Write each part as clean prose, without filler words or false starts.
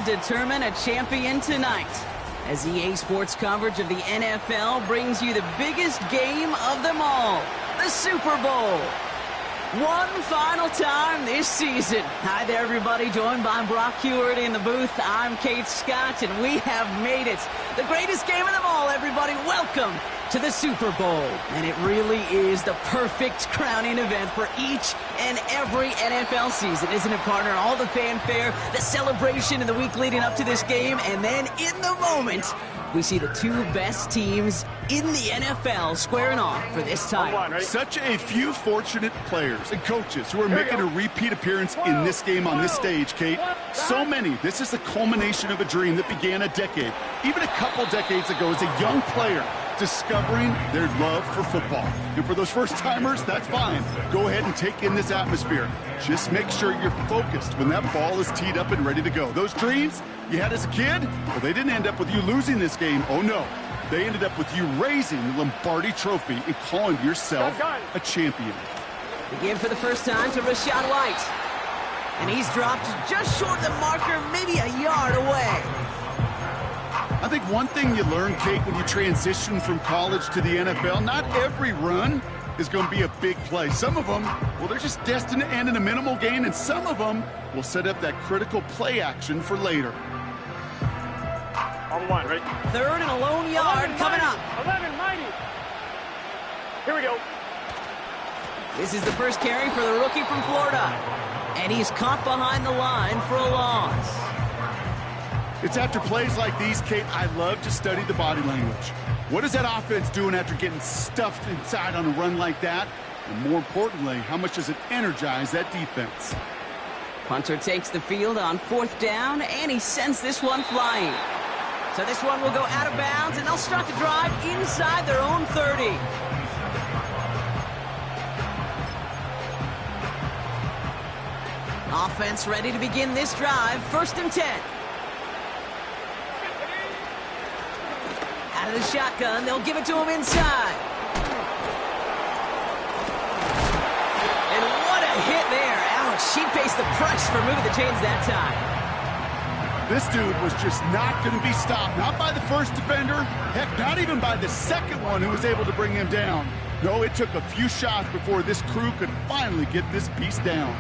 determine a champion tonight, as EA Sports coverage of the NFL brings you the biggest game of them all, the Super Bowl. One final time this season. Hi there, everybody. Joined by Brock Hewitt in the booth. I'm Kate Scott, and we have made it. The greatest game of them all, everybody. Welcome to the Super Bowl. And it really is the perfect crowning event for each and every NFL season, isn't it, partner? All the fanfare, the celebration in the week leading up to this game, and then in the moment, we see the two best teams in the NFL squaring off for this title. Such a few fortunate players and coaches who are making a repeat appearance in this game on this stage, Kate. So many. This is the culmination of a dream that began a decade, even a couple decades ago, as a young player discovering their love for football. And for those first-timers, that's fine. Go ahead and take in this atmosphere. Just make sure you're focused when that ball is teed up and ready to go. Those dreams you had as a kid, well, they didn't end up with you losing this game. Oh, no. They ended up with you raising the Lombardi Trophy and calling yourself a champion. The give for the first time to Rachaad White. And he's dropped just short of the marker, maybe a yard away. I think one thing you learn, Kate, when you transition from college to the NFL, not every run is going to be a big play. Some of them, well, they're just destined to end in a minimal gain, and some of them will set up that critical play action for later. On one, right? Third and a lone yard coming up. 11, mighty. Here we go. This is the first carry for the rookie from Florida. And he's caught behind the line for a loss. It's after plays like these, Kate, I love to study the body language. What is that offense doing after getting stuffed inside on a run like that? And more importantly, how much does it energize that defense? Punter takes the field on fourth down, and he sends this one flying. So this one will go out of bounds, and they'll start the drive inside their own 30. Offense ready to begin this drive. 1st and 10. Out of the shotgun, they'll give it to him inside. And what a hit there. Ouch, she faced the press for moving the chains that time. This dude was just not going to be stopped. Not by the first defender. Heck, not even by the second one who was able to bring him down. No, it took a few shots before this crew could finally get this piece down.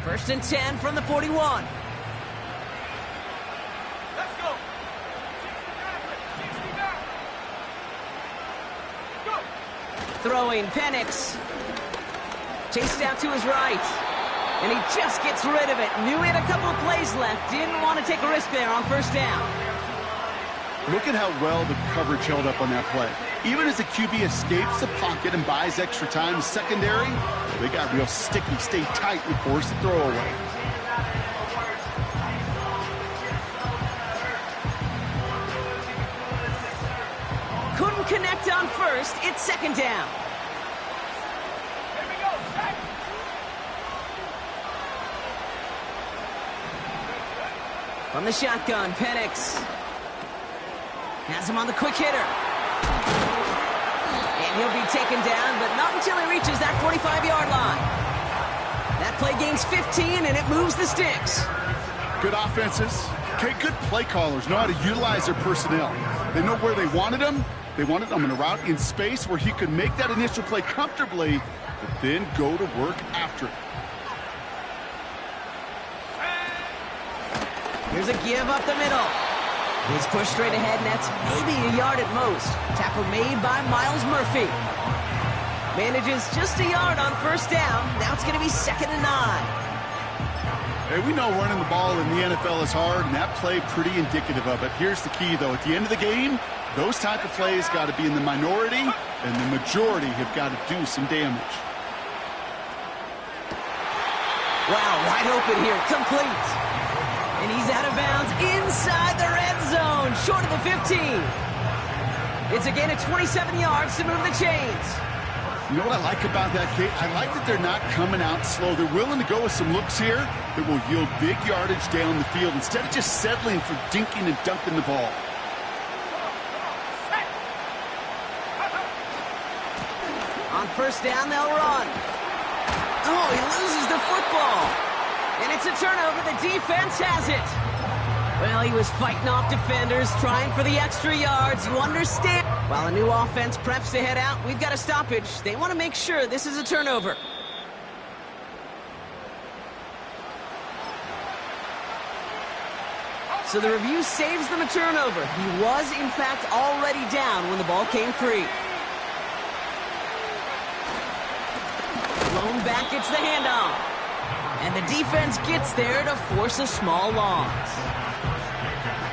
First and 10 from the 41. Let's go. Go. Throwing Penix. Chased out to his right. And he just gets rid of it. Knew he had a couple of plays left. Didn't want to take a risk there on 1st down. Look at how well the coverage held up on that play. Even as the QB escapes the pocket and buys extra time secondary, they got real sticky, stay tight, and force the throwaway. Couldn't connect on 1st. It's 2nd down. Here we go. Check. From the shotgun, Penix has him on the quick hitter. And he'll be taken down, but not until he reaches that 45-yard line. That play gains 15, and it moves the sticks. Good offenses. Okay, good play callers know how to utilize their personnel. They know where they wanted them. They wanted them in a route in space where he could make that initial play comfortably, but then go to work after it. Here's a give up the middle. He's pushed straight ahead, and that's maybe a yard at most. Tackle made by Myles Murphy. Manages just a yard on 1st down. Now it's going to be 2nd and 9. Hey, we know running the ball in the NFL is hard, and that play pretty indicative of it. Here's the key, though. At the end of the game, those type of plays got to be in the minority, and the majority have got to do some damage. Wow, wide open here, complete. And he's out of bounds inside the red zone, short of the 15. It's a gain of 27 yards to move the chains. You know what I like about that, Kate? I like that they're not coming out slow. They're willing to go with some looks here that will yield big yardage down the field instead of just settling for dinking and dunking the ball. On 1st down, they'll run. football. And it's a turnover. The defense has it. Well, he was fighting off defenders, trying for the extra yards. You understand? While a new offense preps to head out, we've got a stoppage. They want to make sure this is a turnover. So the review saves them a turnover. He was, in fact, already down when the ball came free. Blown back, gets the handoff. And the defense gets there to force a small loss.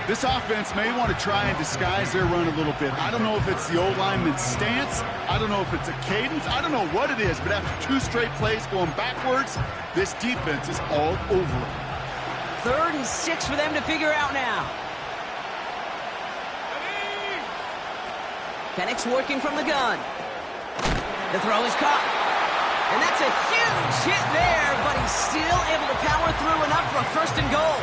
This offense may want to try and disguise their run a little bit. I don't know if it's the O-lineman's stance. I don't know if it's a cadence. I don't know what it is, but after 2 straight plays going backwards, this defense is all over it. 3rd and 6 for them to figure out now. Penix working from the gun. The throw is caught. And that's a huge hit there, but he's still able to power through enough for a 1st and goal.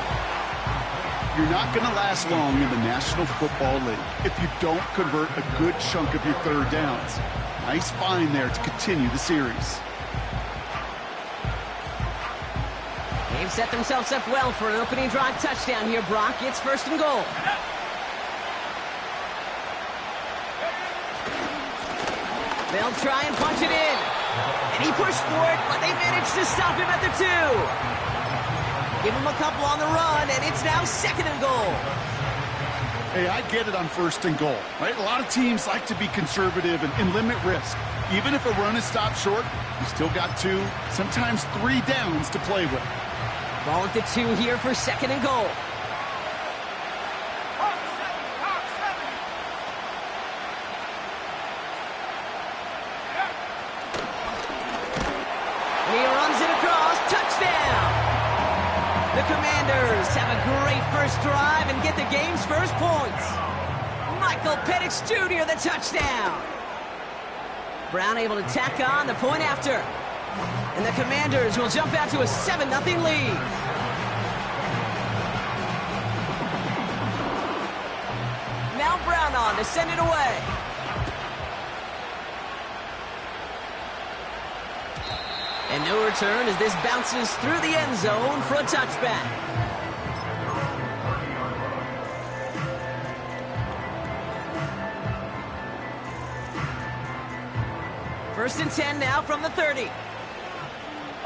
You're not going to last long in the National Football League if you don't convert a good chunk of your 3rd downs. Nice find there to continue the series. They've set themselves up well for an opening drive touchdown here, Brock. It's 1st and goal. They'll try and punch it in. And he pushed for it, but they managed to stop him at the 2. Give him a couple on the run, and it's now 2nd and goal. Hey, I get it on 1st and goal, right? A lot of teams like to be conservative and limit risk. Even if a run is stopped short, you still got 2, sometimes 3 downs to play with. Ball at the 2 here for 2nd and goal. And he runs it across. Touchdown! The Commanders have a great first drive and get the game's first points. Michael Penix Jr. the touchdown. Brown able to tack on the point after. And the Commanders will jump out to a 7-0 lead. Now Brown on to send it away. And no return as this bounces through the end zone for a touchback. First and 10 now from the 30.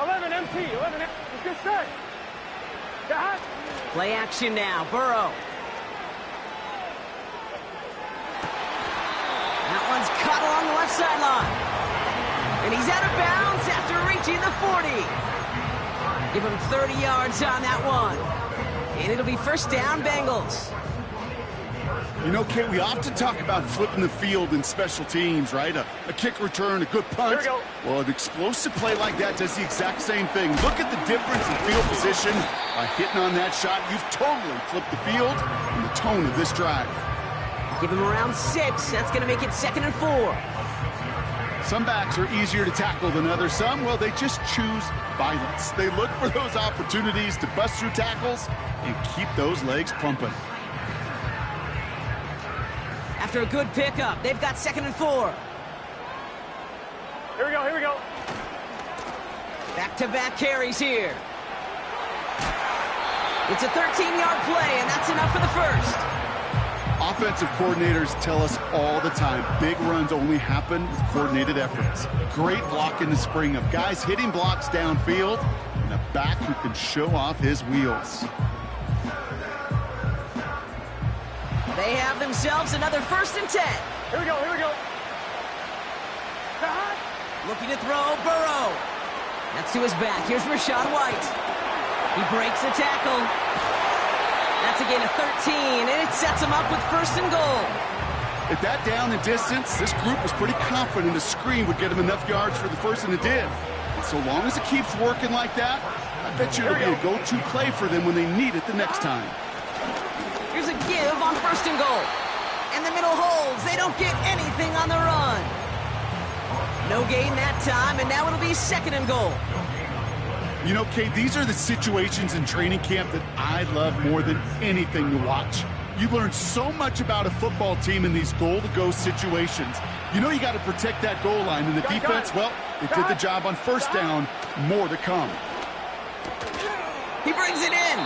11 MT, 11 MT. Good set. Play action now, Burrow. That one's caught along the left sideline. And he's out of bounds after reaching the 40. Give him 30 yards on that one. And it'll be 1st down, Bengals. You know, Kate, we often talk about flipping the field in special teams, right? A kick return, a good punt. Well, an explosive play like that does the exact same thing. Look at the difference in field position. By hitting on that shot, you've totally flipped the field and the tone of this drive. Give him around 6. That's going to make it 2nd and 4. Some backs are easier to tackle than others. Some, well, they just choose violence. They look for those opportunities to bust through tackles and keep those legs pumping. After a good pickup, they've got 2nd and 4. Here we go, here we go. Back-to-back carries here. It's a 13-yard play, and that's enough for the 1st. Offensive coordinators tell us all the time, big runs only happen with coordinated efforts. Great block in the spring of guys hitting blocks downfield and a back who can show off his wheels. They have themselves another 1st and 10. Here we go, here we go. Looking to throw, Burrow. That's to his back. Here's Rachaad White. He breaks the tackle. That's a gain of 13, and it sets him up with 1st and goal. At that down and distance, this group was pretty confident a screen would get him enough yards for the 1st, and it did. And so long as it keeps working like that, I bet you it'll be a go-to play for them when they need it the next time. Here's a give on 1st and goal. And the middle holds. They don't get anything on the run. No gain that time, and now it'll be 2nd and goal. You know, Kate, these are the situations in training camp that I love more than anything to watch. You learn so much about a football team in these goal-to-go situations. You know you got to protect that goal line, and the defense, well, they did the job on 1st down. More to come. He brings it in.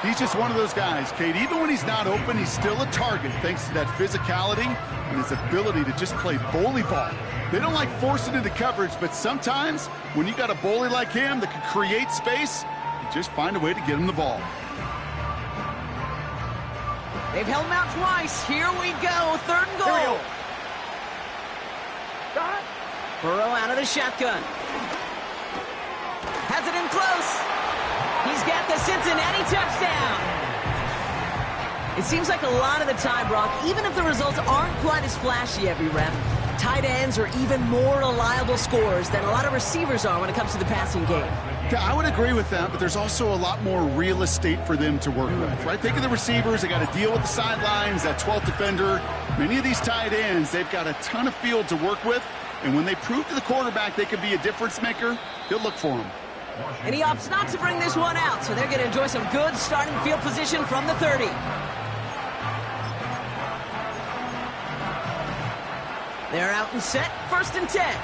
He's just one of those guys, Kate. Even when he's not open, he's still a target thanks to that physicality and his ability to just play bully ball. They don't like forcing into coverage, but sometimes when you got a bully like him that can create space, you just find a way to get him the ball. They've held him out twice. Here we go. 3rd and goal. Burrow out of the shotgun. Has it in close. He's got the Cincinnati touchdown. It seems like a lot of the time, Brock, even if the results aren't quite as flashy every rep, tight ends are even more reliable scorers than a lot of receivers are when it comes to the passing game. Yeah, I would agree with that, but there's also a lot more real estate for them to work with, right? Think of the receivers. They got to deal with the sidelines, that 12th defender. Many of these tight ends, they've got a ton of field to work with, and when they prove to the quarterback they could be a difference maker, he'll look for them. And he opts not to bring this one out, so they're going to enjoy some good starting field position from the 30. They're out and set, 1st and 10.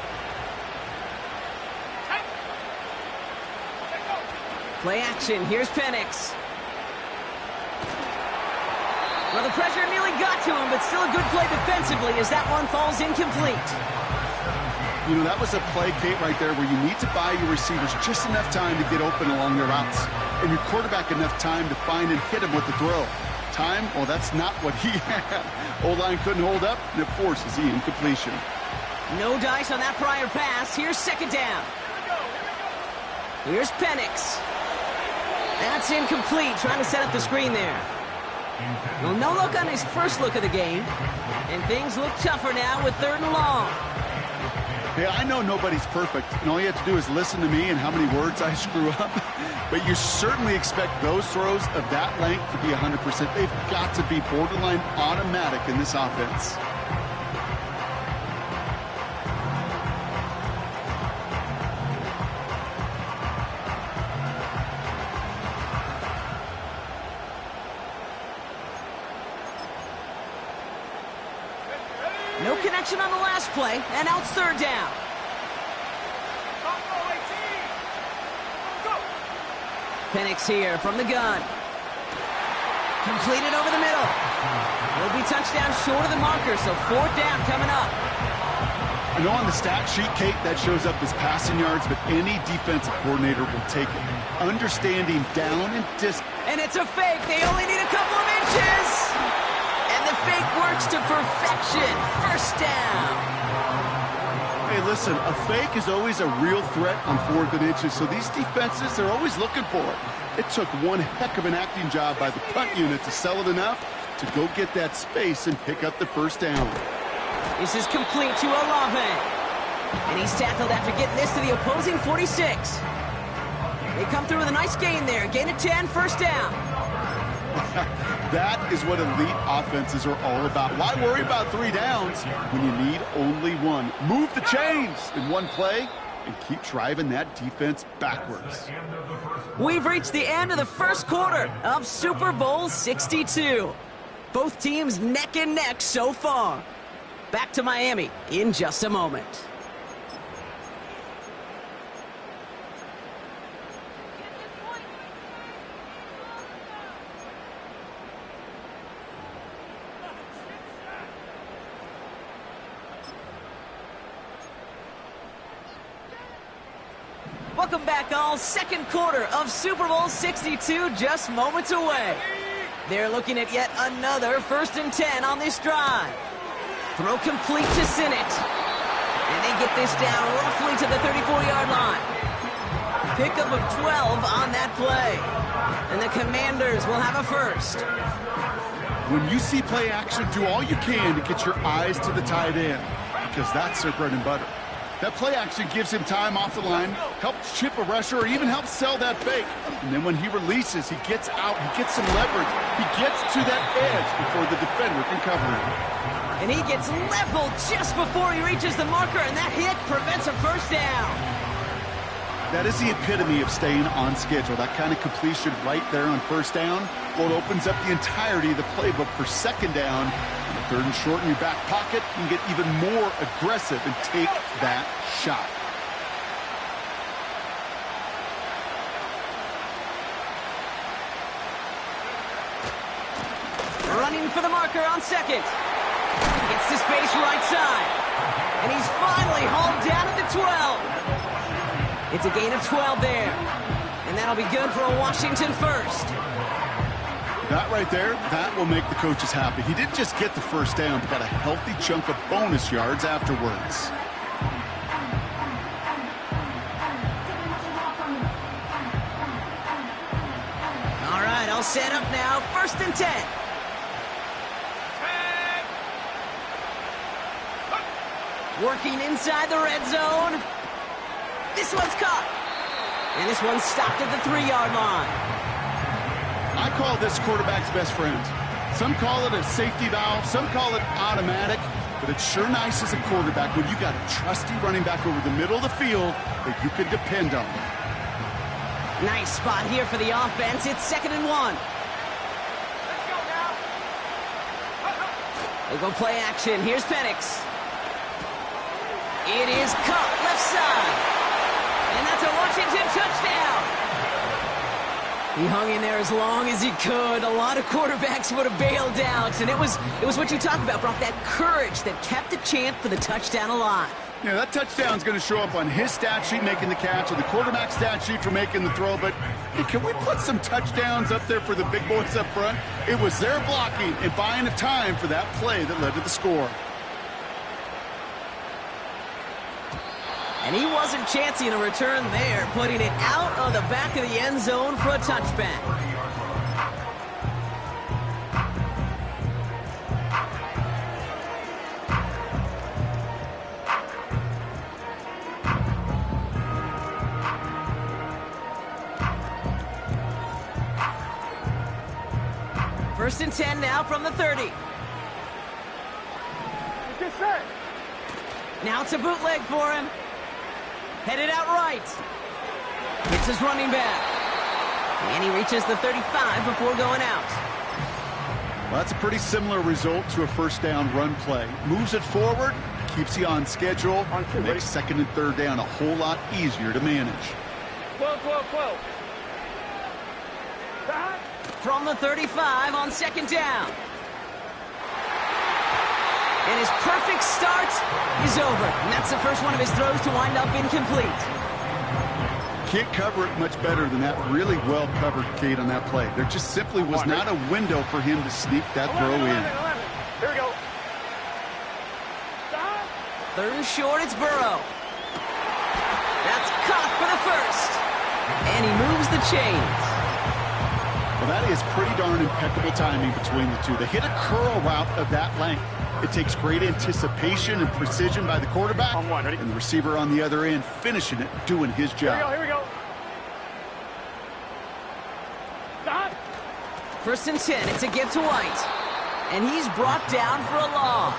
Play action, here's Penix. Well, the pressure nearly got to him, but still a good play defensively as that one falls incomplete. You know, that was a play, Kate, right there where you need to buy your receivers just enough time to get open along their routes, and your quarterback enough time to find and hit him with the throw. Time, well, that's not what he had. O-line couldn't hold up, and it forces the incompletion. No dice on that prior pass. Here's 2nd down. Here's Penix. That's incomplete, trying to set up the screen there. Well, no look on his first look of the game, and things look tougher now with 3rd and long. Hey, I know nobody's perfect, and all you have to do is listen to me and how many words I screw up. But you certainly expect those throws of that length to be 100%. They've got to be borderline automatic in this offense. No connection on the last play, and now it's 3rd down. Penix here from the gun. Completed over the middle. Will be touchdown short of the marker, so 4th down coming up. I know on the stat sheet, Kate, that shows up as passing yards, but any defensive coordinator will take it. Understanding down and distance. And it's a fake. They only need a couple of inches. And the fake works to perfection. 1st down. Hey, listen, a fake is always a real threat on 4th and inches, so these defenses, they're always looking for it. It took one heck of an acting job by the punt unit to sell it enough to go get that space and pick up the 1st down. This is complete to Olave. And he's tackled after getting this to the opposing 46. They come through with a nice gain there. Gain of 10, 1st down. That is what elite offenses are all about. Why worry about 3 downs when you need only 1? Move the chains in one play and keep driving that defense backwards. We've reached the end of the 1st quarter of Super Bowl 62. Both teams neck and neck so far. Back to Miami in just a moment. Welcome back, all. 2nd quarter of Super Bowl 62 just moments away. They're looking at yet another 1st and 10 on this drive. Throw complete to Sinnott. And they get this down roughly to the 34-yard line. Pickup of 12 on that play. And the Commanders will have a 1st. When you see play action, do all you can to get your eyes to the tight end, because that's their bread and butter. That play action gives him time off the line, helps chip a rusher, or even helps sell that fake. And then when he releases, he gets out, he gets some leverage. He gets to that edge before the defender can cover him. And he gets leveled just before he reaches the marker, and that hit prevents a 1st down. That is the epitome of staying on schedule. That kind of completion right there on 1st down, well, it opens up the entirety of the playbook for 2nd down. 3rd and short in your back pocket, you can get even more aggressive and take that shot. running for the marker on second. Gets to space right side. And he's finally hauled down at the 12. It's a gain of 12 there. And that'll be good for a Washington first. That right there, that will make the coaches happy. He didn't just get the first down, but got a healthy chunk of bonus yards afterwards. All right, all set up now. 1st and 10. Working inside the red zone. This one's caught. And this one's stopped at the 3-yard line. I call this quarterback's best friend. Some call it a safety valve, some call it automatic, but it's sure nice as a quarterback when you got a trusty running back over the middle of the field that you can depend on. Nice spot here for the offense. It's 2nd and 1. Let's go now. They go play action. Here's Penix. It is caught left side. And that's a Washington touchdown. He hung in there as long as he could. A lot of quarterbacks would have bailed out. And it was what you talk about, Brock, that courage that kept the chant for the touchdown alive. Yeah, that touchdown's going to show up on his stat sheet making the catch or the quarterback stat sheet for making the throw. But hey, can we put some touchdowns up there for the big boys up front? It was their blocking and buying of time for that play that led to the score. And he wasn't chancing a return there, putting it out of the back of the end zone for a touchback. First and 10 now from the 30. Get set. Now it's a bootleg for him. Headed out right. It's his running back. And he reaches the 35 before going out. Well, that's a pretty similar result to a first down run play. Moves it forward, keeps you on schedule, makes 2nd and 3rd down a whole lot easier to manage. 12. From the 35 on 2nd down. And his perfect start is over. And that's the first one of his throws to wind up incomplete. Can't cover it much better than that. Really well covered, Kate, on that play. There just simply was not a window for him to sneak that throw in. 11. Here we go. 3rd and short, it's Burrow. That's caught for the first. And he moves the chains. Well, that is pretty darn impeccable timing between the two. They hit a curl route of that length. It takes great anticipation and precision by the quarterback, and the receiver on the other end finishing it, doing his job. Here we go. Stop. 1st and 10, it's a give to White. And he's brought down for a loss.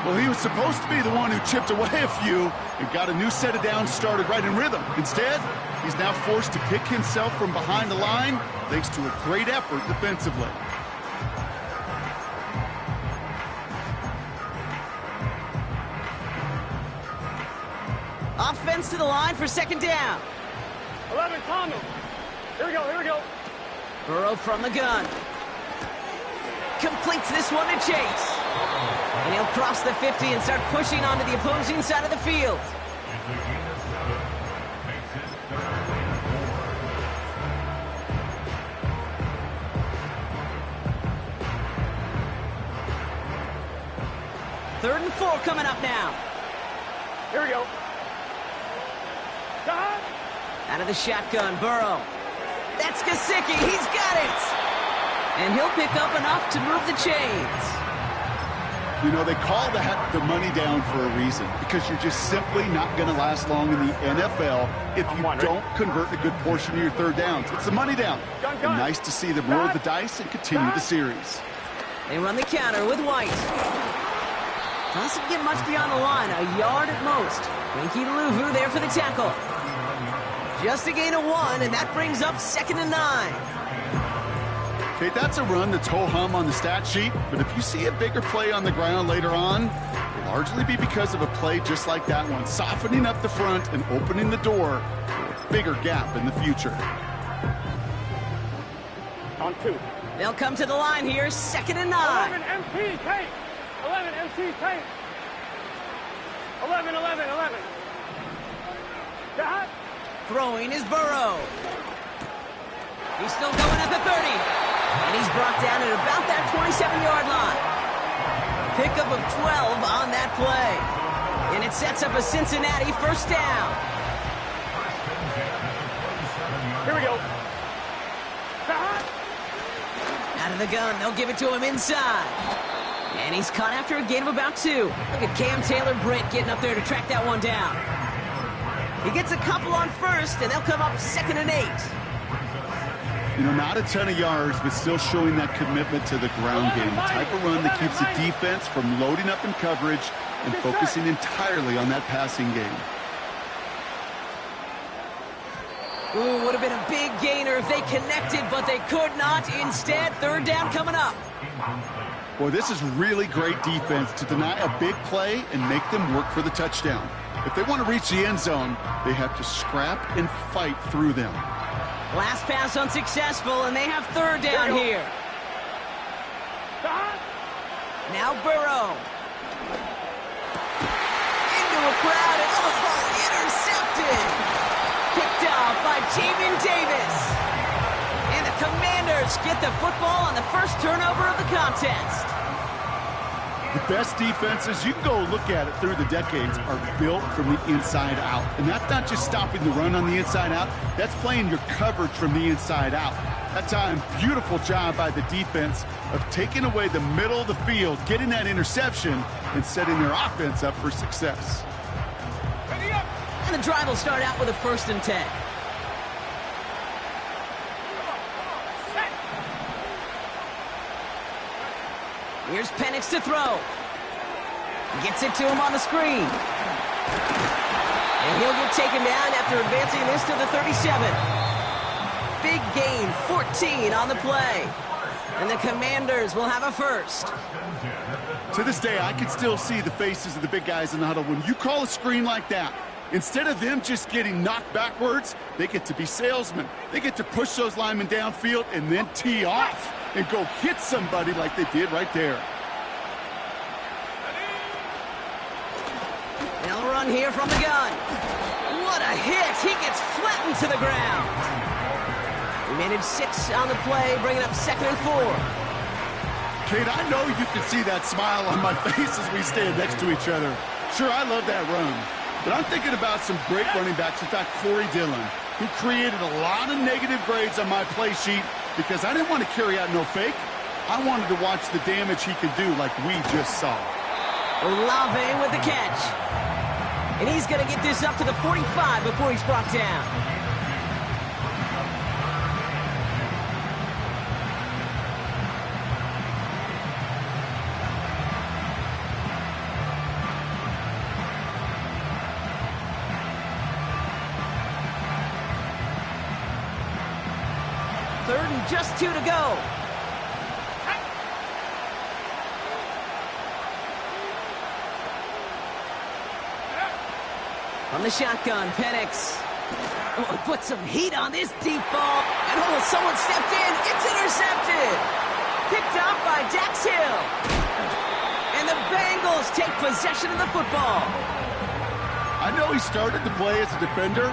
Well, he was supposed to be the one who chipped away a few and got a new set of downs started right in rhythm. Instead, he's now forced to pick himself from behind the line thanks to a great effort defensively. Offense to the line for 2nd down. 11, Condon. Here we go. Burrow from the gun. Completes this one to Chase. And he'll cross the 50 and start pushing onto the opposing side of the field. Third and 4 coming up now. Here we go. Out of the shotgun, Burrow. That's Gesicki. He's got it. And he'll pick up enough to move the chains. You know, they call that the money down for a reason, because you're just simply not going to last long in the NFL if you don't convert a good portion of your 3rd downs. It's the money down. And nice to see them roll the dice and continue the series. They run the counter with White. Doesn't get much beyond the line, a yard at most. Winky Luvu there for the tackle. Just a gain of 1, and that brings up 2nd and 9. Okay, that's a run that's ho-hum on the stat sheet, but if you see a bigger play on the ground later on, it'll largely be because of a play just like that one, softening up the front and opening the door for a bigger gap in the future. On 2. They'll come to the line here, 2nd and 9. 11 MT, tape. 11 MT, tape. 11. Got. Throwing is Burrow. He's still going at the 30. And he's brought down at about that 27-yard line. Pickup of 12 on that play. And it sets up a Cincinnati first down. Here we go. Out of the gun, they'll give it to him inside. And he's caught after a gain of about 2. Look at Cam Taylor-Britt getting up there to track that one down. He gets a couple on first, and they'll come up 2nd and 8. You know, not a ton of yards, but still showing that commitment to the ground game. The type of run that keeps the defense from loading up in coverage and focusing entirely on that passing game. Ooh, would have been a big gainer if they connected, but they could not. Instead, 3rd down coming up. Boy, this is really great defense to deny a big play and make them work for the touchdown. If they want to reach the end zone, they have to scrap and fight through them. Last pass unsuccessful, and they have 3rd down here. Now Burrow. Into a crowd, and intercepted. Picked off by Jamin Davis. And the Commanders get the football on the first turnover of the contest. The best defenses, you can go look at it through the decades, are built from the inside out. And that's not just stopping the run on the inside out, that's playing your coverage from the inside out. That time, beautiful job by the defense of taking away the middle of the field, getting that interception, and setting their offense up for success. And the drive will start out with a 1st and 10. Here's Penix to throw. Gets it to him on the screen. And he'll get taken down after advancing this to the 37. Big gain, 14 on the play. And the Commanders will have a first. To this day, I can still see the faces of the big guys in the huddle. When you call a screen like that, instead of them just getting knocked backwards, they get to be salesmen. They get to push those linemen downfield and then tee off and go hit somebody like they did right there. They'll run here from the gun. What a hit! He gets flattened to the ground. We managed 6 on the play, bringing up 2nd and 4. Kate, I know you can see that smile on my face as we stand next to each other. Sure, I love that run. But I'm thinking about some great running backs. In fact, Corey Dillon, who created a lot of negative grades on my play sheet because I didn't want to carry out no fake. I wanted to watch the damage he could do like we just saw. Olave with the catch. And he's going to get this up to the 45 before he's brought down. Third and just 2 to go. On the shotgun, Penix. Oh, put some heat on this deep ball. And someone stepped in. It's intercepted. Picked off by Dax Hill. And the Bengals take possession of the football. I know he started to play as a defender,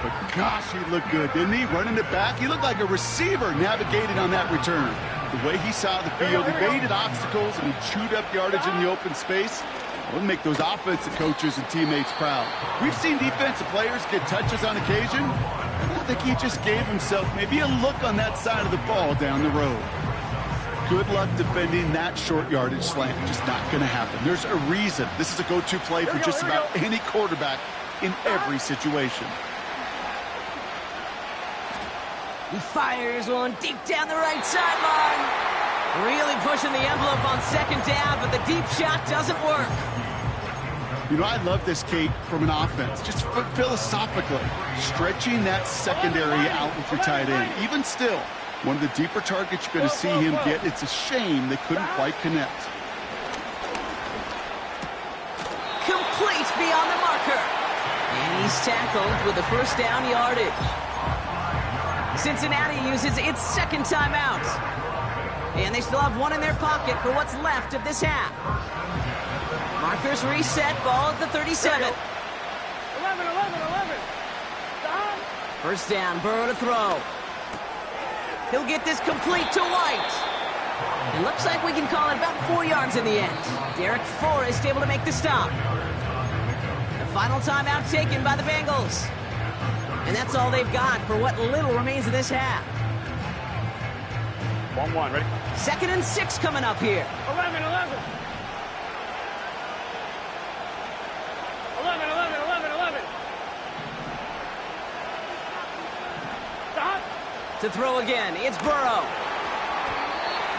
but gosh, he looked good, didn't he? Running it back, he looked like a receiver navigating on that return. The way he saw the field, he evaded obstacles, and he chewed up yardage in the open space. We'll make those offensive coaches and teammates proud. We've seen defensive players get touches on occasion, and I think he just gave himself maybe a look on that side of the ball down the road. Good luck defending that short yardage slant. Just not going to happen. There's a reason. This is a go-to play for just about any quarterback in every situation. He fires one deep down the right sideline. Really pushing the envelope on second down, but the deep shot doesn't work. You know, I love this, Kate, from an offense. Just philosophically, stretching that secondary out with your tight end. Even still, one of the deeper targets you're going to see him get. It's a shame they couldn't quite connect. Complete beyond the marker. And he's tackled with the first down yardage. Cincinnati uses its second timeout. And they still have one in their pocket for what's left of this half. Markers reset, ball at the 37. 11. Stop. First down, Burrow to throw. He'll get this complete to White. It looks like we can call it about 4 yards in the end. Derek Forrest able to make the stop. The final timeout taken by the Bengals. And that's all they've got for what little remains of this half. 1-1, ready? 2nd and 6 coming up here. 11. 11. Stop. To throw again, it's Burrow.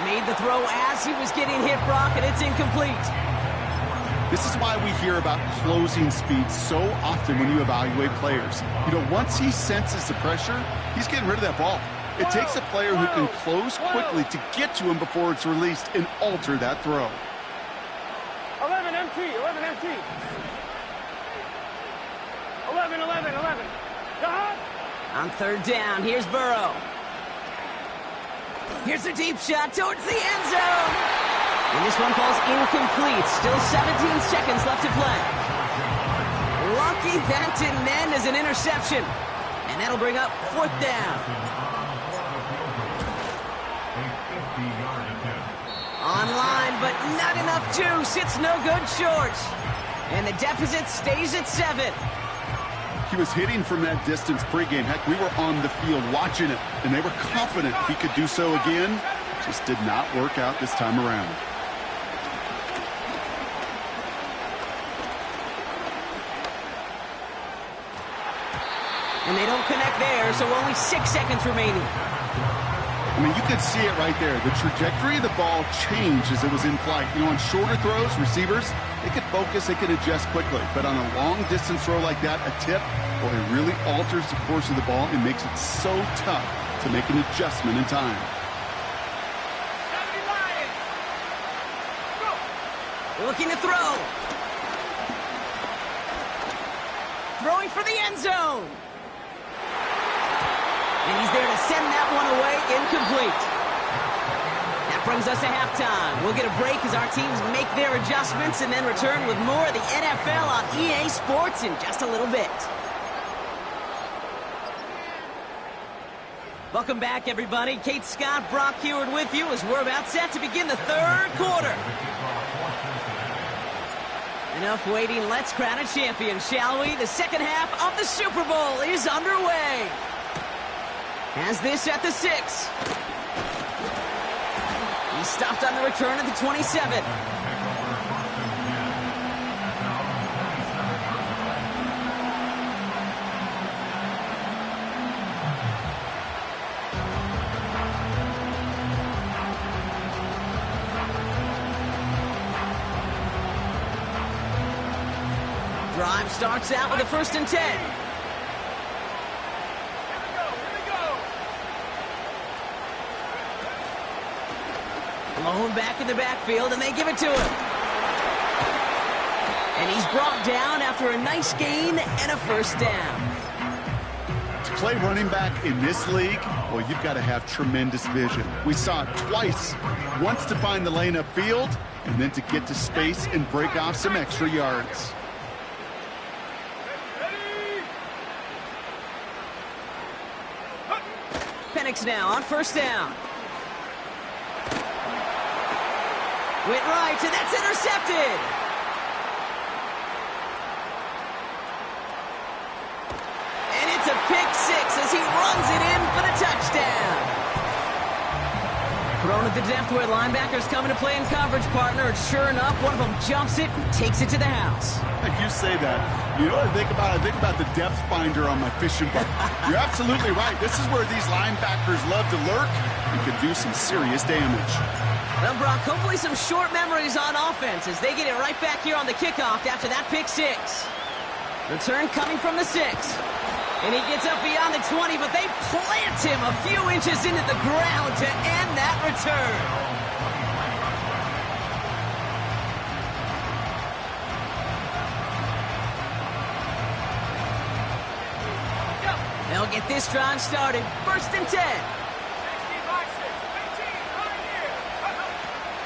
Made the throw as he was getting hit, Brock, and it's incomplete. This is why we hear about closing speed so often when you evaluate players. You know, once he senses the pressure, he's getting rid of that ball. It takes a player who can close quickly to get to him before it's released and alter that throw. 11 MT. 11. Stop. On 3rd down, here's Burrow. Here's a deep shot towards the end zone. And this one falls incomplete. Still 17 seconds left to play. Lucky that didn't end as an interception. And that'll bring up 4th down. Online, but not enough juice. It's no good short. And the deficit stays at 7. He was hitting from that distance pregame. Heck, we were on the field watching it, and they were confident he could do so again. Just did not work out this time around. And they don't connect there, so only 6 seconds remaining. I mean, you could see it right there. The trajectory of the ball changed as it was in flight. You know, on shorter throws, receivers, they could focus, they could adjust quickly. But on a long-distance throw like that, a tip, well, it really alters the course of the ball and makes it so tough to make an adjustment in time. Looking to throw. Throwing for the end zone. And he's there to send that one away, incomplete. That brings us to halftime. We'll get a break as our teams make their adjustments and then return with more of the NFL on EA Sports in just a little bit. Welcome back, everybody. Kate Scott, Brock Heward with you as we're about set to begin the 3rd quarter. Enough waiting. Let's crown a champion, shall we? The 2nd half of the Super Bowl is underway. Has this at the 6. He stopped on the return at the 27. Drive starts out with a 1st and 10. Blown back in the backfield, and they give it to him. And he's brought down after a nice gain and a 1st down. To play running back in this league, well, you've got to have tremendous vision. We saw it twice. Once to find the lane upfield, and then to get to space and break off some extra yards. Penix now on 1st down. Went right, and that's intercepted. And it's a pick 6 as he runs it in for the touchdown. Thrown at the depth where linebackers coming to play in coverage, partner. And sure enough, one of them jumps it and takes it to the house. You say that. You know what I think about? I think about the depth finder on my fishing boat. You're absolutely right. This is where these linebackers love to lurk and can do some serious damage. Well, Brock, hopefully some short memories on offense as they get it right back here on the kickoff after that pick 6. Return coming from the 6. And he gets up beyond the 20, but they plant him a few inches into the ground to end that return. They'll get this drive started. 1st and 10.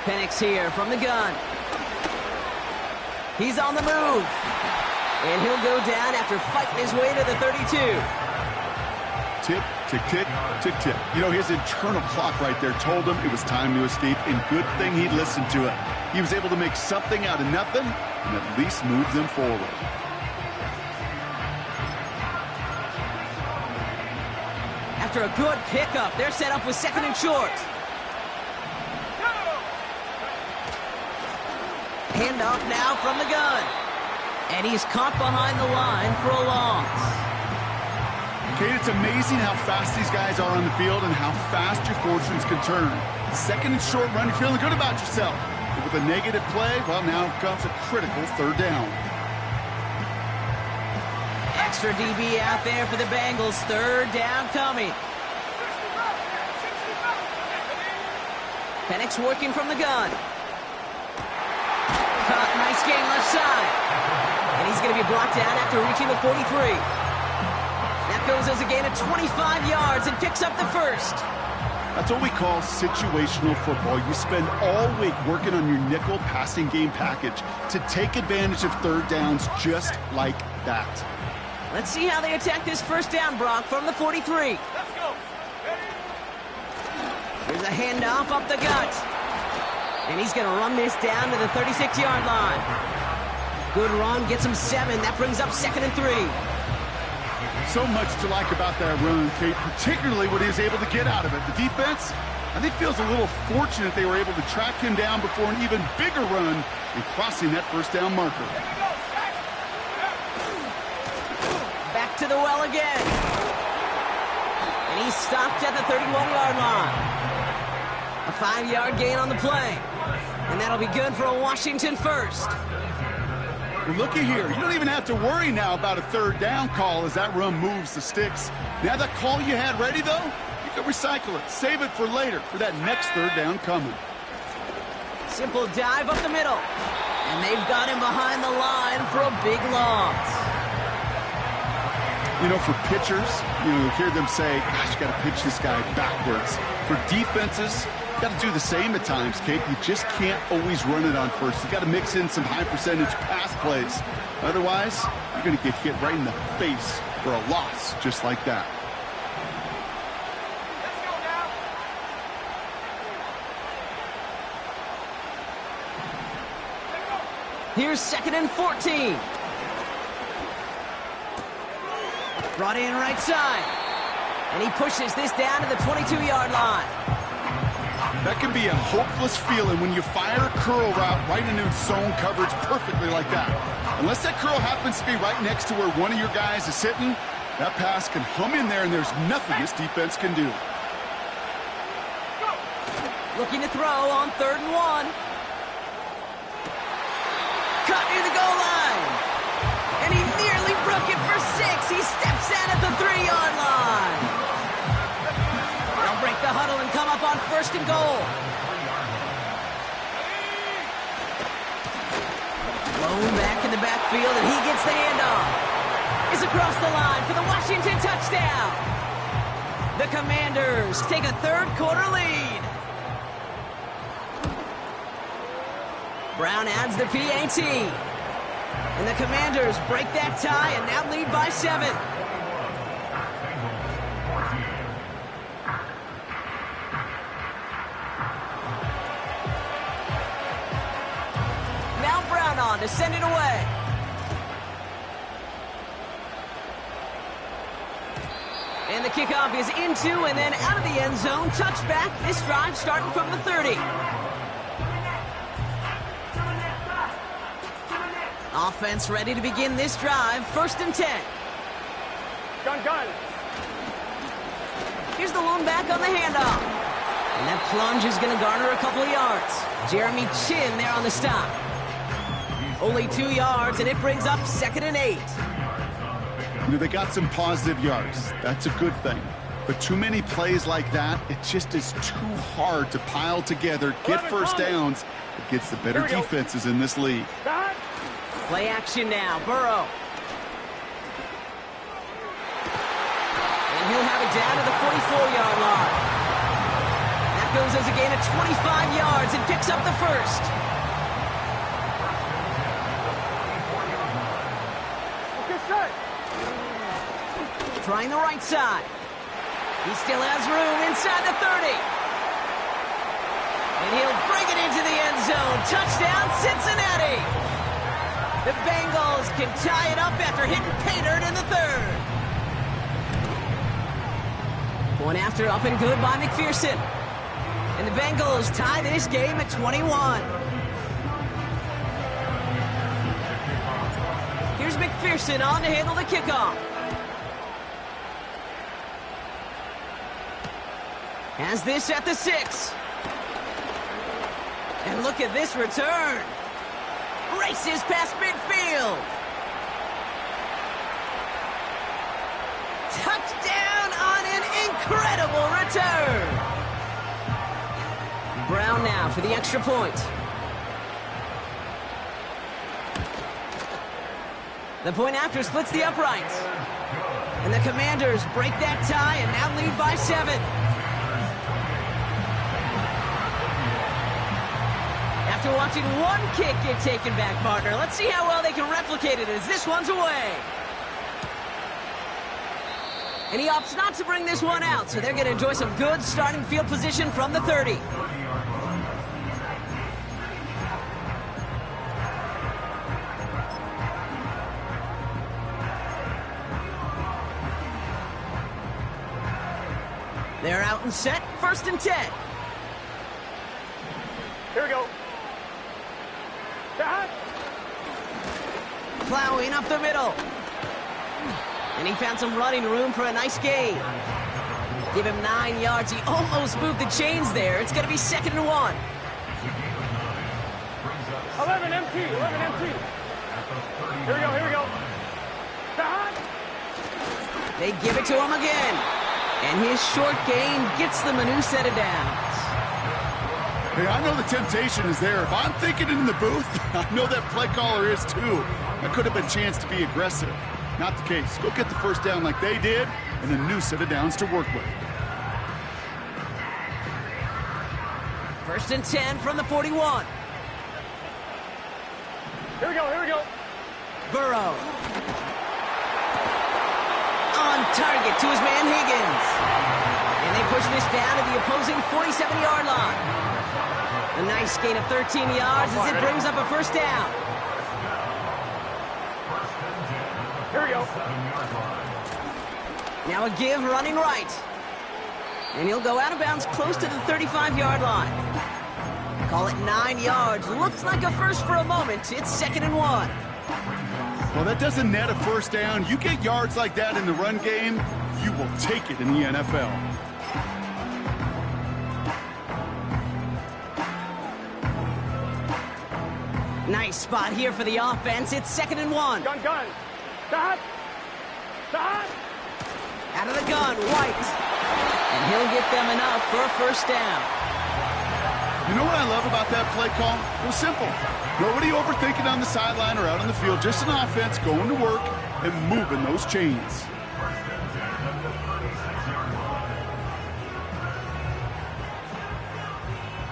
Penix here from the gun. He's on the move. And he'll go down after fighting his way to the 32. Tick, tick, tick, tick, tick. You know, his internal clock right there told him it was time to escape, and good thing he listened to it. He was able to make something out of nothing and at least move them forward. After a good pickup, they're set up with 2nd and short. Handoff now from the gun. And he's caught behind the line for a loss. Kate, it's amazing how fast these guys are on the field and how fast your fortunes can turn. 2nd and short run, you're feeling good about yourself. But with a negative play, well, now comes a critical 3rd down. Extra DB out there for the Bengals. 3rd down coming. Penix working from the gun. Caught, nice game left side. And he's going to be brought down after reaching the 43. That goes as a gain of 25 yards and picks up the 1st. That's what we call situational football. You spend all week working on your nickel passing game package to take advantage of 3rd downs just like that. Let's see how they attack this 1st down, Brock, from the 43. Let's go. Here's a handoff up the gut. And he's going to run this down to the 36-yard line. Good run, gets him 7. That brings up 2nd and 3. So much to like about that run, Kate, particularly what he was able to get out of it. The defense, I think, feels a little fortunate they were able to track him down before an even bigger run and crossing that 1st down marker. Back to the well again. And he's stopped at the 31-yard line. A 5-yard gain on the play. And that'll be good for a Washington 1st. Well, looky here. You don't even have to worry now about a 3rd down call as that run moves the sticks. Now that call you had ready, though, you can recycle it. Save it for later for that next 3rd down coming. Simple dive up the middle. And they've got him behind the line for a big loss. You know, for pitchers, you hear them say, gosh, you got to pitch this guy backwards. For defenses, you got to do the same at times, Kate. You just can't always run it on 1st. You got to mix in some high-percentage pass plays. Otherwise, you're going to get hit right in the face for a loss just like that. Here's 2nd and 14. Brought in right side. And he pushes this down to the 22-yard line. That can be a hopeless feeling when you fire a curl route right into zone coverage perfectly like that. Unless that curl happens to be right next to where one of your guys is sitting, that pass can hum in there and there's nothing this defense can do. Looking to throw on 3rd and 1. Cut near the goal line. And he nearly broke it for 6. He steps in at the 3-yard line. They'll break the huddle and come up on 1st and goal. Blown back in the backfield, and he gets the handoff. It's across the line for the Washington touchdown. The Commanders take a 3rd quarter lead. Brown adds the PAT. And the Commanders break that tie and now lead by 7. Now Brown on to send it away. And the kickoff is into and then out of the end zone. Touchback. This drive starting from the 30. Offense ready to begin this drive. 1st and 10. Gun. Here's the lone back on the handoff. And that plunge is going to garner a couple of yards. Jeremy Chin there on the stop. Only 2 yards, and it brings up 2nd and 8. You know, they got some positive yards. That's a good thing. But too many plays like that, it just is too hard to pile together, get 1st downs against the better defenses in this league. Play action now. Burrow. have it down to the 44-yard line. That goes as a gain of 25 yards and picks up the first. Trying the right side. He still has room inside the 30. And he'll bring it into the end zone. Touchdown, Cincinnati. The Bengals can tie it up after hitting pay dirt in the third. One after, up and good by McPherson. And the Bengals tie this game at 21. Here's McPherson on to handle the kickoff. Has this at the 6. And look at this return. Races past midfield. Touchdown on an incredible return. Brown now for the extra point. The point after splits the uprights. And the Commanders break that tie and now lead by 7. After watching one kick get taken back, partner, let's see how well they can replicate it as this one's away. And he opts not to bring this one out, so they're going to enjoy some good starting field position from the 30. They're out and set, 1st and 10. Here we go. Plowing up the middle. And he found some running room for a nice gain. Give him 9 yards. He almost moved the chains there. It's going to be 2nd and 1. 11 MT, 11 MT. Here we go, here we go. They give it to him again. And his short gain gets them a new set of downs. Hey, I know the temptation is there. If I'm thinking in the booth, I know that play caller is too. That could have been a chance to be aggressive. Not the case. Go get the first down like they did, and a new set of downs to work with. 1st and 10 from the 41. Here we go, here we go. Burrow. On target to his man Higgins. And they push this down to the opposing 47-yard line. A nice gain of 13 yards as it brings up a first down. Here we go. Now a give running right. And he'll go out of bounds close to the 35-yard line. Call it 9 yards. Looks like a first for a moment. It's 2nd and 1. Well, that doesn't net a first down. You get yards like that in the run game, you will take it in the NFL. Nice spot here for the offense. It's 2nd and 1. Gun. Stop. Out of the gun, White. And he'll get them enough for a first down. You know what I love about that play call? It was simple. Nobody overthinking on the sideline or out on the field. Just an offense going to work and moving those chains.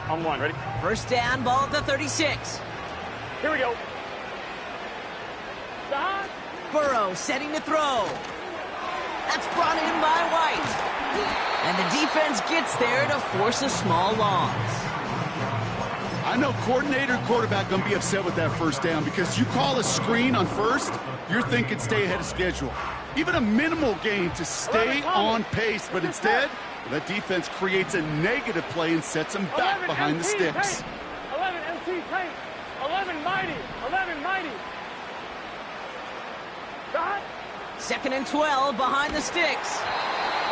On 1, ready? First down, ball at the 36. Here we go. Stop. Burrow setting to throw. That's brought in by White. And the defense gets there to force a small loss. I know coordinator and quarterback going to be upset with that first down because you call a screen on first, you're thinking stay ahead of schedule. Even a minimal gain to stay on pace, but instead, that defense creates a negative play and sets them back behind the sticks. 11 MT tank. 11 mighty. 11 mighty. Stop. 2nd and 12 behind the sticks.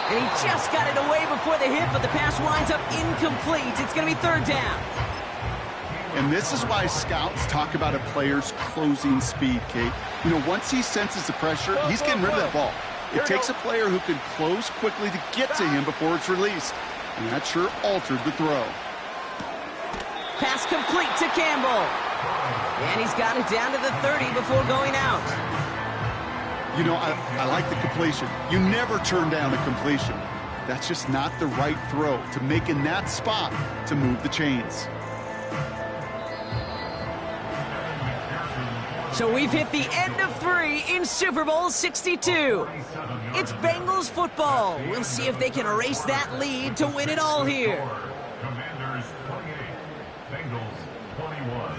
And he just got it away before the hit, but the pass winds up incomplete. It's going to be 3rd down. And this is why scouts talk about a player's closing speed, Kate. You know, once he senses the pressure, he's getting rid of that ball. It takes a player who can close quickly to get to him before it's released. And that sure altered the throw. Pass complete to Campbell. And he's got it down to the 30 before going out. You know, I like the completion. You never turn down a completion. That's just not the right throw to make in that spot to move the chains. So we've hit the end of 3 in Super Bowl 62. It's Bengals football. We'll see if they can erase that lead to win it all here. Commanders 28, Bengals 21.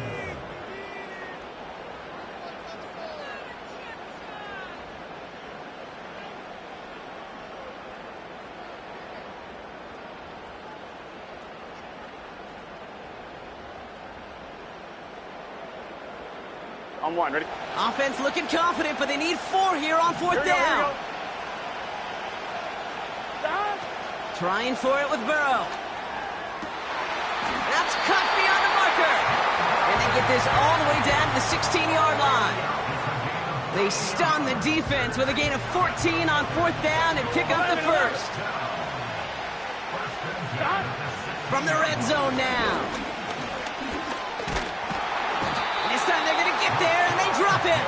On 1, ready? Offense looking confident, but they need 4 here on 4th down. Trying for it with Burrow. That's cut beyond the marker. And they get this all the way down to the 16-yard line. They stun the defense with a gain of 14 on 4th down and pick up the first. From the red zone now. This time they're going to get there, and they drop it.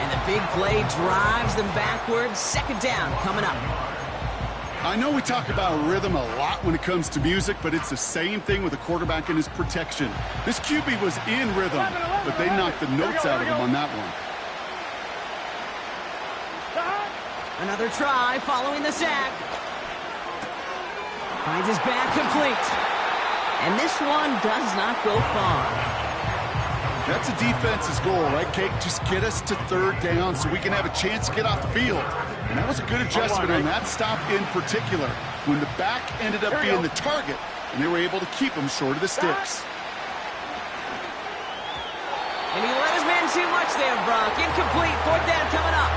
And the big play drives them backwards. 2nd down coming up. I know we talk about rhythm a lot when it comes to music, but it's the same thing with a quarterback and his protection. This QB was in rhythm, but they knocked the notes out of him on that one. Another try following the sack. Finds his back complete. And this one does not go far. That's a defense's goal, right, Kate? Just get us to 3rd down so we can have a chance to get off the field. And that was a good adjustment on that stop in particular, when the back ended up being the target, and they were able to keep him short of the sticks. And he let his man too much there, Brock. Incomplete. 4th down coming up.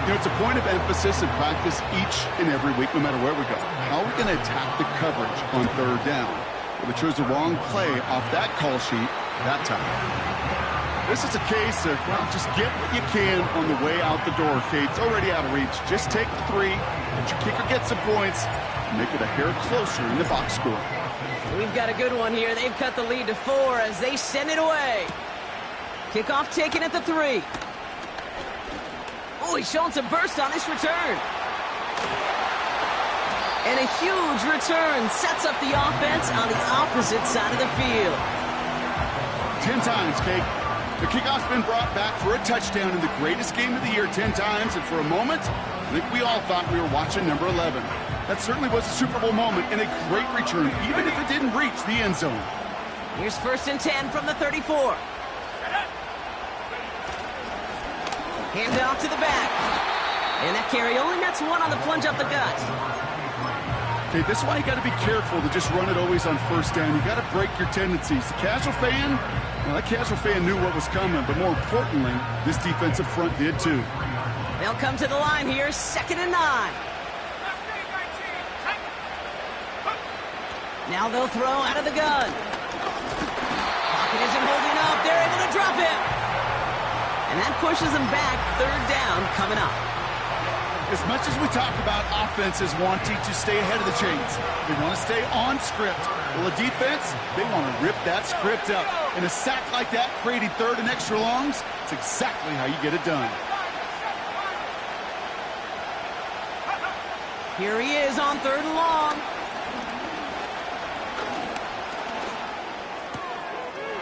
You know, it's a point of emphasis in practice each and every week, no matter where we go. How are we going to attack the coverage on 3rd down? Well, they chose the wrong play off that call sheet that time. This is a case of, well, just get what you can on the way out the door, Kate. It's already out of reach. Just take the 3, let your kicker get some points, and make it a hair closer in the box score. We've got a good one here. They've cut the lead to 4 as they send it away. Kickoff taken at the 3. Oh, he's showing some burst on this return. And a huge return sets up the offense on the opposite side of the field. 10 times, Kate. The kickoff's been brought back for a touchdown in the greatest game of the year 10 times, and for a moment, I think we all thought we were watching number 11. That certainly was a Super Bowl moment and a great return, even if it didn't reach the end zone. Here's 1st and 10 from the 34. Hand off to the back. And that carry only nets 1 on the plunge up the gut. Okay, this is why you got to be careful to just run it always on 1st down. You got to break your tendencies. The casual fan, well, that casual fan knew what was coming, but more importantly, this defensive front did too. They'll come to the line here, 2nd and 9. Now they'll throw out of the gun. Pocket isn't holding up. They're able to drop it. And that pushes them back. 3rd down coming up. As much as we talk about offenses wanting to stay ahead of the chains, they want to stay on script. Well, the defense, they want to rip that script up. And a sack like that, creating 3rd and extra longs, it's exactly how you get it done. Here he is on 3rd and long.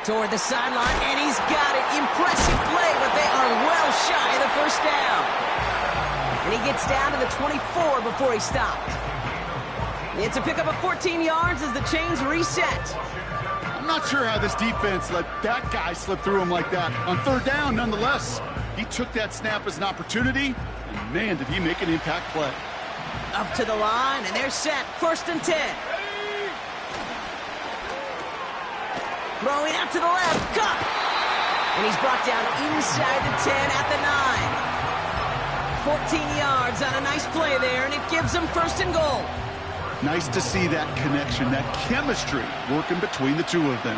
Toward the sideline, and he's got it. Impressive play, but they are well shy of the 1st down. And he gets down to the 24 before he stopped. It's a pickup of 14 yards as the chains reset. I'm not sure how this defense let that guy slip through him like that. On 3rd down, nonetheless, he took that snap as an opportunity, and man, did he make an impact play. Up to the line, and they're set. 1st and 10. Throwing out to the left. Cut! And he's brought down inside the 10 at the 9. 14 yards on a nice play there, and it gives them 1st and goal. Nice to see that connection, that chemistry working between the two of them.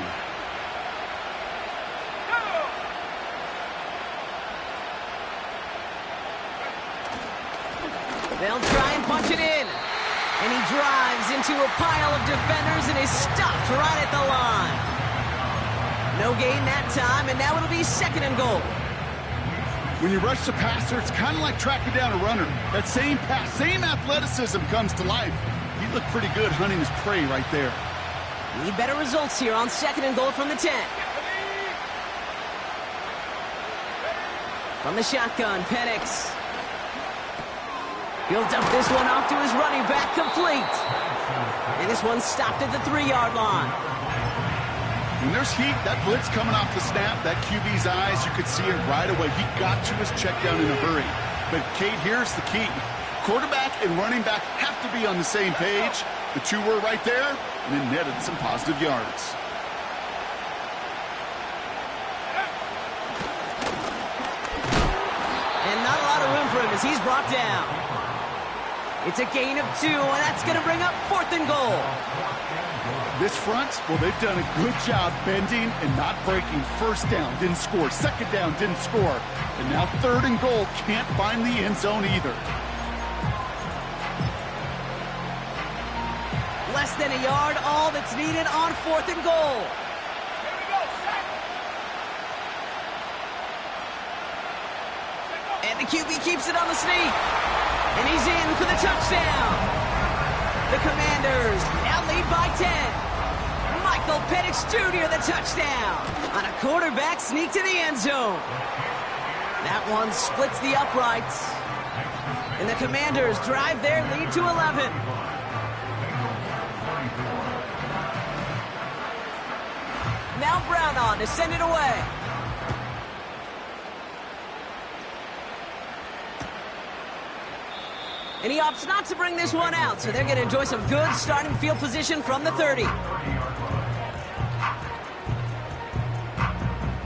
They'll try and punch it in. And he drives into a pile of defenders and is stopped right at the line. No gain that time, and now it'll be 2nd and goal. When you rush the passer, it's kind of like tracking down a runner. That same pass, same athleticism comes to life. He looked pretty good hunting his prey right there. Need better results here on 2nd and goal from the 10. From the shotgun, Penix. He'll dump this one off to his running back, complete. And this one stopped at the 3-yard line. When there's heat, that blitz coming off the snap, that QB's eyes, you could see it right away. He got to his check down in a hurry. But, Kate, here's the key. Quarterback and running back have to be on the same page. The two were right there, and it netted some positive yards. And not a lot of room for him as he's brought down. It's a gain of 2, and that's going to bring up 4th and goal. This front, well, they've done a good job bending and not breaking. 1st down, didn't score. 2nd down, didn't score. And now 3rd and goal, can't find the end zone either. Less than a yard, all that's needed on 4th and goal. And the QB keeps it on the sneak. And he's in for the touchdown. The Commanders now lead by 10. Michael Penix Jr. the touchdown on a quarterback sneak to the end zone. That one splits the uprights. And the Commanders drive their lead to 11. Now Brown on to send it away. And he opts not to bring this one out, so they're going to enjoy some good starting field position from the 30.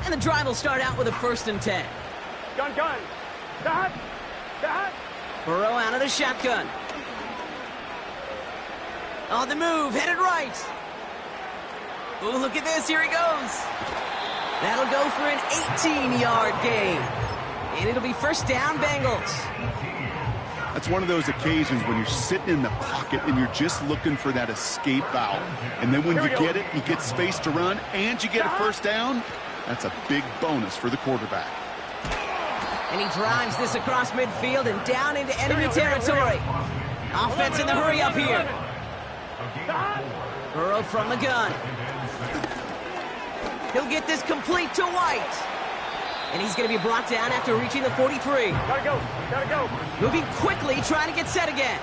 And the drive will start out with a 1st and 10. Gun. Dot. Burrow out of the shotgun. On the move, headed right. Oh, look at this, here he goes. That'll go for an 18-yard gain. And it'll be 1st down, Bengals. That's one of those occasions when you're sitting in the pocket and you're just looking for that escape valve. And then when you get it, you get space to run, and you get a 1st down. That's a big bonus for the quarterback. And he drives this across midfield and down into enemy territory. Offense in the hurry up here. Burrow from the gun. He'll get this complete to White. And he's going to be brought down after reaching the 43. Gotta go. Moving quickly, trying to get set again.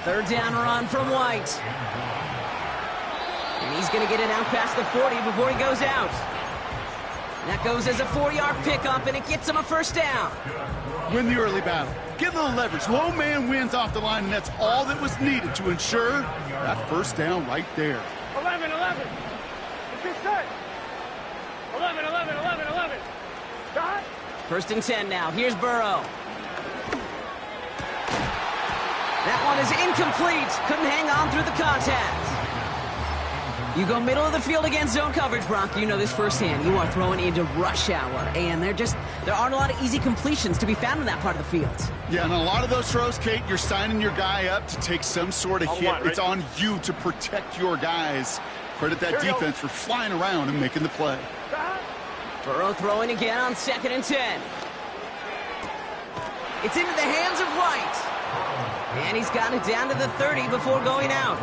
3rd down run from White. And he's going to get it out past the 40 before he goes out. That goes as a 4-yard pickup, and it gets him a 1st down. Win the early battle. Get a little leverage. Low man wins off the line, and that's all that was needed to ensure that 1st down right there. 11. It's set. 11. Dot. 1st and 10 now. Here's Burrow. That one is incomplete. Couldn't hang on through the contact. You go middle of the field against zone coverage, Brock. You know this firsthand. You are throwing into rush hour, and there aren't a lot of easy completions to be found in that part of the field. Yeah, and a lot of those throws, Kate, you're signing your guy up to take some sort of hit. It's on you to protect your guys. Credit that defense for flying around and making the play. Burrow throwing again on 2nd and 10. It's into the hands of White. And he's got it down to the 30 before going out.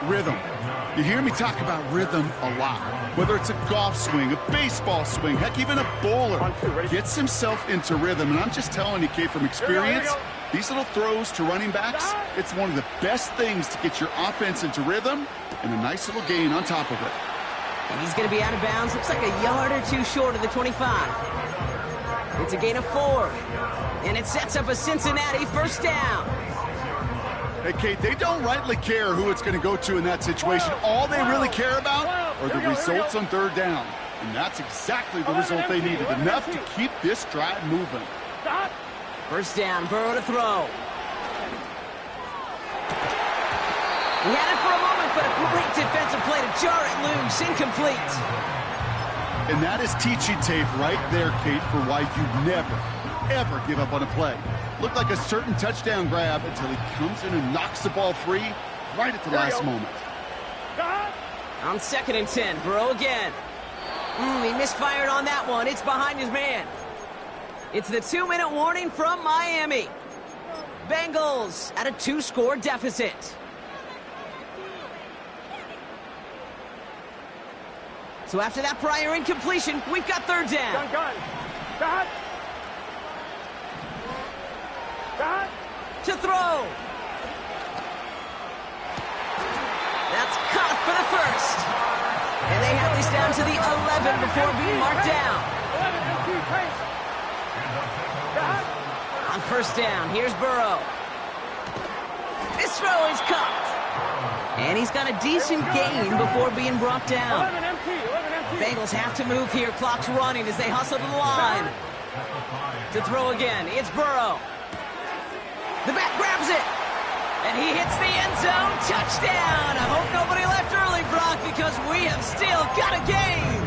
Rhythm. You hear me talk about rhythm a lot. Whether it's a golf swing, a baseball swing, heck, even a bowler gets himself into rhythm. And I'm just telling you, Kate, from experience, these little throws to running backs, it's one of the best things to get your offense into rhythm and a nice little gain on top of it. And he's going to be out of bounds. Looks like a yard or 2 short of the 25. It's a gain of 4. And it sets up a Cincinnati 1st down. Hey, Kate, they don't rightly care who it's going to go to in that situation. All they really care about are the results on 3rd down. And that's exactly the result they needed. Enough to keep this drive moving. 1st down, Burrow to throw. He had it for a moment, but a great defensive play to jar it loose. Incomplete. And that is teaching tape right there, Kate, for why you never, ever give up on a play. Looked like a certain touchdown grab until he comes in and knocks the ball free right at the last moment. On 2nd and 10, Burrow again. He misfired on that one. It's behind his man. It's the 2-minute warning from Miami. Bengals at a 2-score deficit. So after that prior incompletion, we've got third down. Gun. Got. To throw. That's caught for the first. And they have this down to the 11 before being marked down. 11 and 2 pace. On first down, here's Burrow. This throw is caught. And he's got a decent gain before being brought down. 11 empty. Bengals have to move here. Clock's running as they hustle to the line. To throw again, it's Burrow. The back grabs it. And he hits the end zone. Touchdown. I hope nobody left early, Brock, because we have still got a game.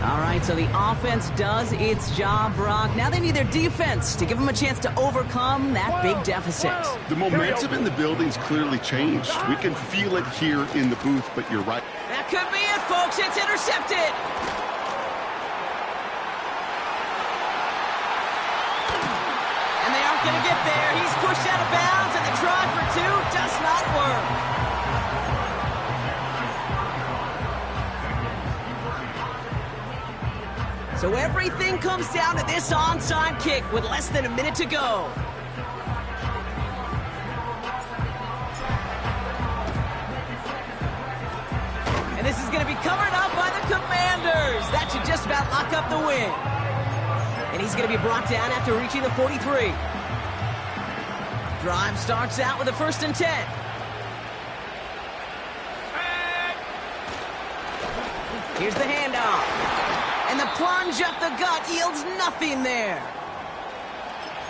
All right, so the offense does its job, Brock. Now they need their defense to give them a chance to overcome that big deficit. The momentum in the building's clearly changed. We can feel it here in the booth, but you're right. That could be it, folks. It's intercepted. And they aren't going to get there. He's pushed out of bounds, and the try for 2 does not work. So everything comes down to this onside kick with less than a minute to go. And this is going to be covered up by the Commanders. That should just about lock up the win. And he's going to be brought down after reaching the 43. Drive starts out with a 1st and 10. Here's the handoff. And the plunge up the gut yields nothing there.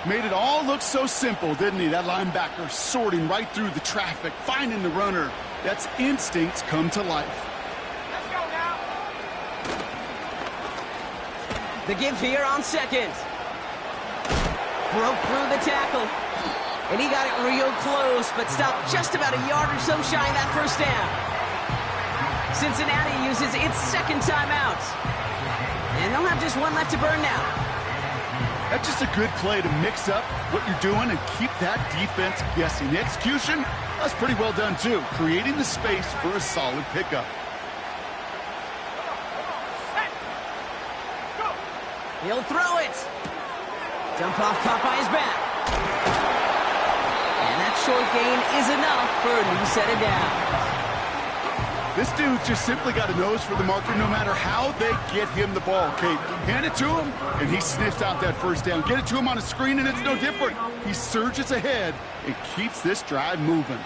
Made it all look so simple, didn't he? That linebacker sorting right through the traffic, finding the runner. That's instincts come to life. Let's go now. The give here on 2nd. Broke through the tackle. And he got it real close, but stopped just about a yard or so shy of that 1st down. Cincinnati uses its 2nd timeout. And they'll have just one left to burn now. That's just a good play to mix up what you're doing and keep that defense guessing. The execution, that's pretty well done too, creating the space for a solid pickup. He'll throw it. Dump off Popeye's back. And that short gain is enough for a new set of downs. This dude's just simply got a nose for the marker no matter how they get him the ball, Kate. Hand it to him, and he sniffs out that 1st down. Get it to him on a screen, and it's no different. He surges ahead and keeps this drive moving.